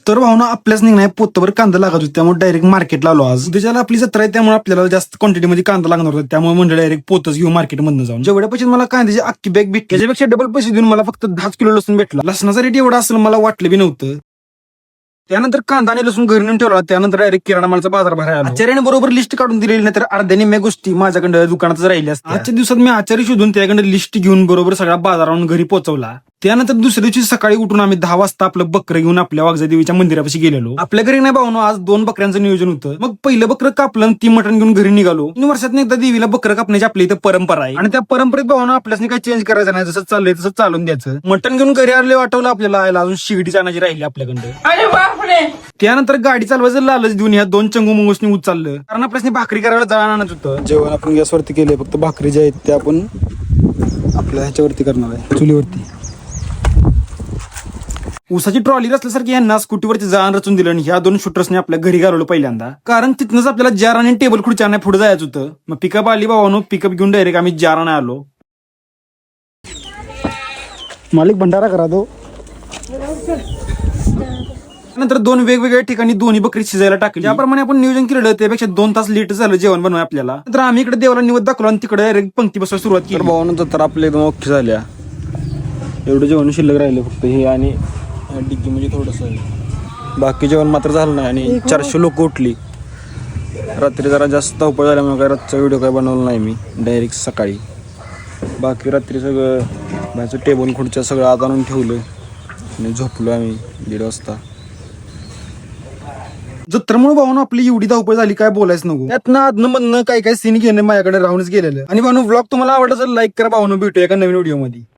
तर भावना आपल्याच नाही पोतभर कांदा लागत होता, त्यामुळे डायरेक्ट मार्केटला आलो. आज उद्याच्याला आपली जत्रा आहे, त्यामुळे आपल्याला जास्त क्वांटिटीमध्ये कांदा लागणार होता. त्यामुळे म्हणजे डायरेक्ट पोतच घेऊ मार्केटमधून जाऊन. जेवढ्या पैसे मला कांद्याची अख्खी बॅग भेटली, त्याच्यापेक्षा डबल पैसे देऊन मला फक्त 10 किलो लसूण भेटला. लसणाचा रेट एवढा असेल मला वाटलं बी नव्हतं. त्यानंतर कांदा आणि लसूण घरी नेऊन ठेवला. त्यानंतर डायरेक्ट किराणा मालाचा बाजार भरायला. आचार्याने बरोबर लिस्ट काढून दिलेली नाही तर अर्ध्या निम्म्या गोष्टी माझ्याकडे दुकानातच राहिल्या असत्या. आजच्या दिवसात मी आचार्य शोधून त्याकडे लिस्ट घेऊन बरोबर सगळा बाजारावरून घरी पोहोचवला. त्यानंतर दुसऱ्या दिवशी सकाळी उठून आम्ही 10 वाजता आपलं बकरं घेऊन आपल्या वाघजादेवीच्या मंदिरापाशी गेलेलो. आपल्या घरी नाही भावनो, आज 2 बकऱ्यांचं नियोजन होतं. मग पहिलं बकरं कापलं, ती मटण घेऊन घरी निघालो. 3 वर्षात एकदा देवीला बकरं कापण्याची आपल्या इथं परंपरा आहे आणि त्या परंपरेत भावनो आपल्याला काही चेंज करायचं नाही. जसं चाललंय तसं चालून द्यायचं. मटण घेऊन घरी आले वाटवलं आपल्याला आयला अजून शिगडी आणायची राहिली आपल्याकडे. त्यानंतर गाडी चालवायचं लालच देऊन ह्या 2 चंगू मंगूसनी उचललं, कारण आपल्याला भाकरी करायला जाळण आणत होतं. जेवण आपण गॅसवरती केले, फक्त भाकरी ज्या आहेत त्या आपण आपल्या ह्याच्यावरती करणार आहे, चुलीवरती. ऊसाची ट्रॉली रचल्यासारखी यांना स्कूटीवरती जाण रचून दिलं आणि ह्या 2 शूटर्सने आपल्या घरी घालवलं पहिल्यांदा, कारण तिथनंच आपल्याला जार आणि टेबल खुर्च्या नाही पुढे जायचं होतं. मग पिकअप आली भावानो, पिकअप घेऊन डायरेक्ट आम्ही जाराने आलो. मालिक भंडारा करा दो. नंतर 2 वेगवेगळ्या ठिकाणी दोन्ही बकरी शिजायला टाकली. ज्याप्रमाणे आपण नियोजन केलेलं त्यापेक्षा 2 तास लेट झालं जेवण बनवाय आपल्याला. नंतर आम्ही इकडे देवाला निवद दाखवला आणि तिकडे डायरेक्ट पंक्ती बसवायला सुरुवात केली. भावानं तर आपल्या एकदम ओके झाल्या. एवढं जेवण शिल्लक राहिलं फक्त हे आणि डिग्गी म्हणजे थोडंसं, बाकी जेवण मात्र झालं नाही. आणि 400 लोक उठली. रात्री जरा जास्त धावपळ झाल्यामुळे काय रातचा व्हिडिओ काय बनवला नाही मी, डायरेक्ट सकाळी. बाकी रात्री सगळं बाहेरचं टेबल खुर्च्या सगळं आत आणून ठेवलं आणि झोपलो आम्ही 1:30 वाजता. जत्रेमुळे भावना आपली एवढी धावपळ झाली काय बोलायचं नको. त्यातनं आदनं मधनं काही सीन घेणं माझ्याकडे राहूनच गेलेलं. आणि भावनो, व्लॉग तुम्हाला आवडला तर लाईक करा भावनो. भेटूया एका नवीन व्हिडिओ मध्ये.